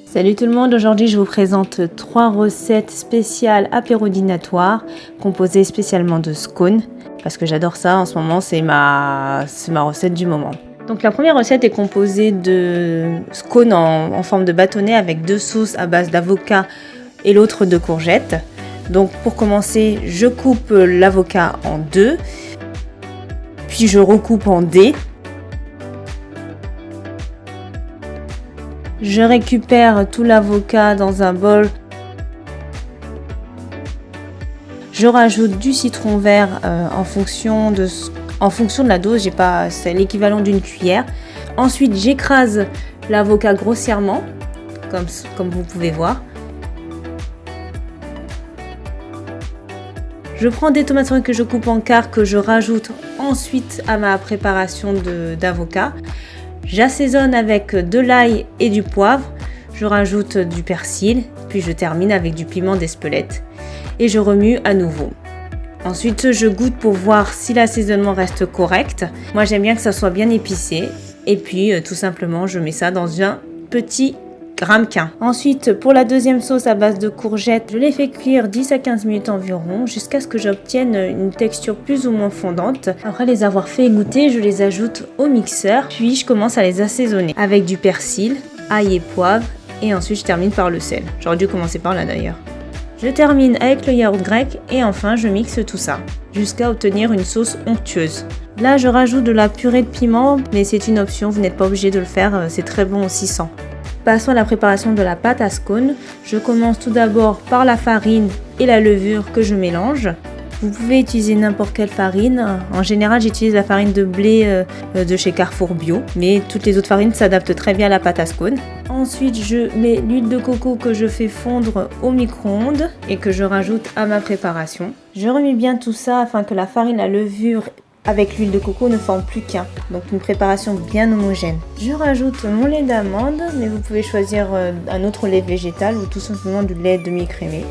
Salut tout le monde, aujourd'hui je vous présente 3 recettes spéciales apéro-dînatoire composées spécialement de scones parce que j'adore ça en ce moment, c'est ma recette du moment. Donc la première recette est composée de scones en forme de bâtonnet avec 2 sauces à base d'avocat et l'autre de courgettes. Donc pour commencer, je coupe l'avocat en 2, puis je recoupe en dés. Je récupère tout l'avocat dans un bol. Je rajoute du citron vert en fonction de la dose, c'est l'équivalent d'une cuillère. Ensuite, j'écrase l'avocat grossièrement, comme vous pouvez voir. Je prends des tomates cerises que je coupe en quart, que je rajoute ensuite à ma préparation d'avocat. J'assaisonne avec de l'ail et du poivre, je rajoute du persil, puis je termine avec du piment d'Espelette et je remue à nouveau. Ensuite, je goûte pour voir si l'assaisonnement reste correct. Moi, j'aime bien que ça soit bien épicé et puis tout simplement, je mets ça dans un petit ramequin. Ensuite, pour la deuxième sauce à base de courgettes, je les fais cuire 10 à 15 minutes environ jusqu'à ce que j'obtienne une texture plus ou moins fondante. Après les avoir fait égoutter, je les ajoute au mixeur, puis je commence à les assaisonner avec du persil, ail et poivre et ensuite je termine par le sel. J'aurais dû commencer par là d'ailleurs. Je termine avec le yaourt grec et enfin je mixe tout ça jusqu'à obtenir une sauce onctueuse. Là, je rajoute de la purée de piment, mais c'est une option, vous n'êtes pas obligé de le faire, c'est très bon aussi sans. Passons à la préparation de la pâte à scones. Je commence tout d'abord par la farine et la levure que je mélange. Vous pouvez utiliser n'importe quelle farine. En général, j'utilise la farine de blé de chez Carrefour Bio, mais toutes les autres farines s'adaptent très bien à la pâte à scones. Ensuite, je mets l'huile de coco que je fais fondre au micro-ondes et que je rajoute à ma préparation. Je remue bien tout ça afin que la farine, la levure avec l'huile de coco ne forme plus qu'un, donc une préparation bien homogène. Je rajoute mon lait d'amande, mais vous pouvez choisir un autre lait végétal ou tout simplement du lait demi-écrémé.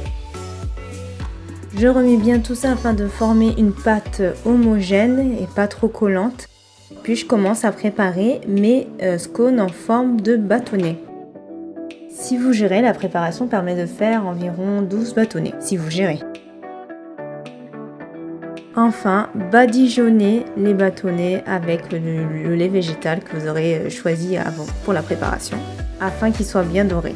Je remets bien tout ça afin de former une pâte homogène et pas trop collante. Puis je commence à préparer mes scones en forme de bâtonnet. Si vous gérez, la préparation permet de faire environ 12 bâtonnets, si vous gérez. Enfin, badigeonnez les bâtonnets avec le lait végétal que vous aurez choisi avant pour la préparation, afin qu'ils soient bien dorés.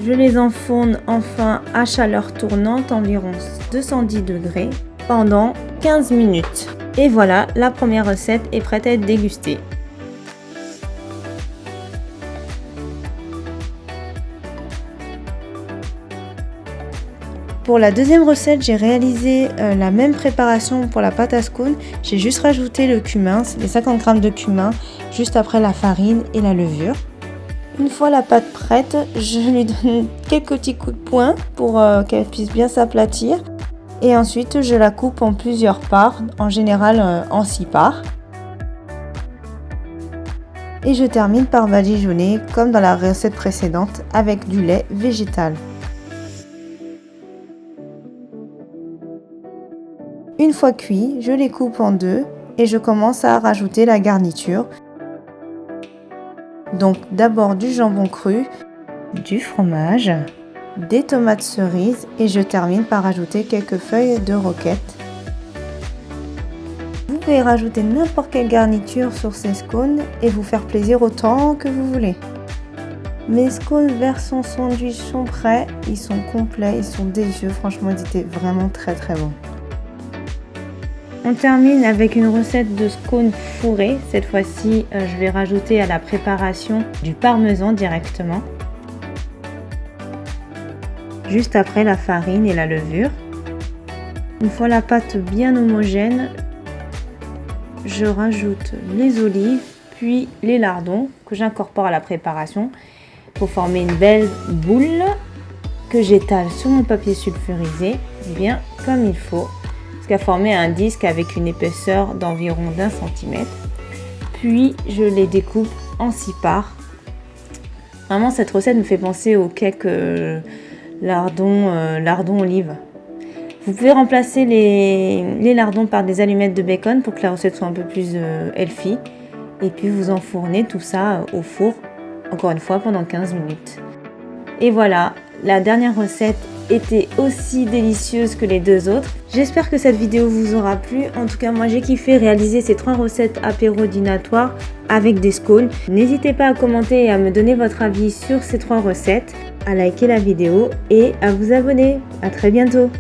Je les enfourne enfin à chaleur tournante, environ 210 degrés, pendant 15 minutes. Et voilà, la première recette est prête à être dégustée. Pour la deuxième recette, j'ai réalisé la même préparation pour la pâte à scones. J'ai juste rajouté le cumin, les 50 g de cumin, juste après la farine et la levure. Une fois la pâte prête, je lui donne quelques petits coups de poing pour qu'elle puisse bien s'aplatir. Et ensuite, je la coupe en plusieurs parts, en général en 6 parts. Et je termine par badigeonner, comme dans la recette précédente, avec du lait végétal. Une fois cuit, je les coupe en 2 et je commence à rajouter la garniture. Donc d'abord du jambon cru, du fromage, des tomates cerises et je termine par rajouter quelques feuilles de roquette. Vous pouvez rajouter n'importe quelle garniture sur ces scones et vous faire plaisir autant que vous voulez. Mes scones version sandwich sont prêts, ils sont complets, ils sont délicieux, franchement ils étaient vraiment très bons. On termine avec une recette de scones fourrés. Cette fois-ci, je vais rajouter à la préparation du parmesan directement. Juste après la farine et la levure. Une fois la pâte bien homogène, je rajoute les olives, puis les lardons que j'incorpore à la préparation pour former une belle boule que j'étale sur mon papier sulfurisé, bien comme il faut. Jusqu'à former un disque avec une épaisseur d'environ d'1 cm. Puis je les découpe en 6 parts. Vraiment cette recette me fait penser au cake lardon olive. Vous pouvez remplacer les lardons par des allumettes de bacon pour que la recette soit un peu plus healthy. Et puis vous enfournez tout ça au four, encore une fois, pendant 15 minutes. Et voilà, la dernière recette était aussi délicieuse que les deux autres. J'espère que cette vidéo vous aura plu. En tout cas, moi j'ai kiffé réaliser ces 3 recettes apéro dînatoire avec des scones. N'hésitez pas à commenter et à me donner votre avis sur ces 3 recettes, à liker la vidéo et à vous abonner. À très bientôt.